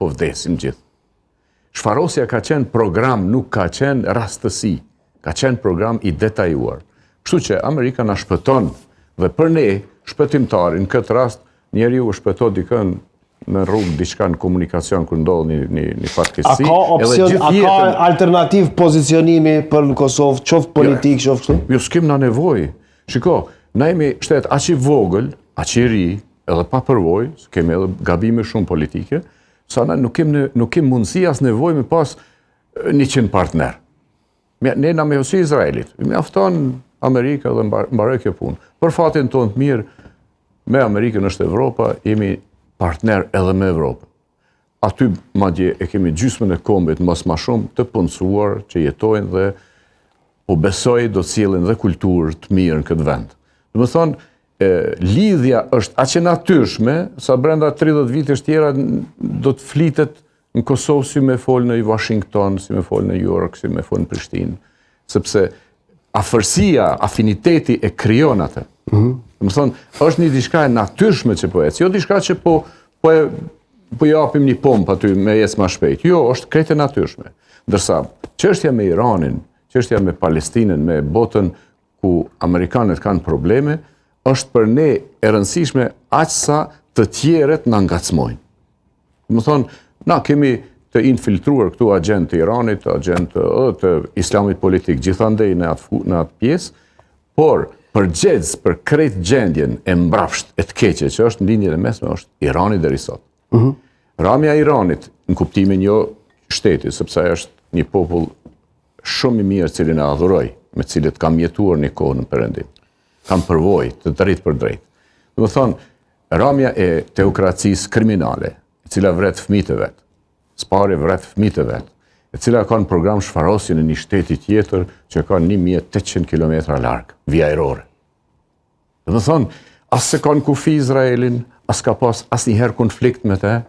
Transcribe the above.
po vdesim gjithë. Shfarosja ka qenë program, nuk ka qenë rastësi, ka qenë program i detajuar. Kështu që Amerika na shpëton dhe për ne, shpëtimtarin, në këtë rast, njeriu u shpëton dikën në rrugë diçka në komunikacion kër ndodh një fatkeqësi. A ka alternativ pozicionimi për në Kosovë, qoftë politik, qoftë kështu? Jo, s'kem na nevojë. Shiko, na jemi shtet aq i vogël, aq i ri, edhe pa përvojë, kemi edhe gabime shumë politike, sa na nuk kem mundësi as nevojë me pas 100 partner. Ne na me si Izraelit, me mjafton Amerika dhe mbaroj kjo punë. Për fatin tonë të mirë, me Amerikën është Evropa, jemi partner edhe me Evropë. Aty madje e kemi gjysmën e kombit mos ma shumë të punësuar që jetojnë dhe po besoj do të sjellin dhe kulturë të mirë në këtë vend. Do të thonë, lidhja është aq e natyrshme sa brenda 30 vitesh tjera do të flitet në Kosovë si me fol në Washington, si me fol në New York, si me fol në Prishtinë, sepse afërsia, afiniteti e krijon atë. Do të thonë, është një diçka e natyrshme që po ecë, jo diçka që po japim një pompë aty me ecë më shpejt. Jo, është krejt e natyrshme. Ndërsa çështja me Iranin, çështja me Palestinën, me botën ku amerikanët kanë probleme, është për ne e rëndësishme aq sa të tjerët na ngacmojnë. Do të thonë, na kemi të infiltruar këtu agent të Iranit, agent të islamit politik, gjithandej në atë pjesë, por përgjegjës për krejt gjendjen e mbrapsht e të keqe që është në linjën e mesme është Irani deri sot. Ramja e Iranit në kuptimin jo shteti, sepse është një popull shumë i mirë cilin e adhuroj, me cilët kam jetuar një kohë në Perëndim. Kam përvojë të drejtë për drejtë. Do të thonë, ramja e teokracisë kriminale, e cila vret fëmijët e vet, spari vret fëmijët e vet, e cila ka në program shfarosje në një shteti tjetër që ka 1800 km larg, vija ajrore. Do të thonë, as se ka në kufi Izraelin, as ka pas asnjëherë konflikt me te,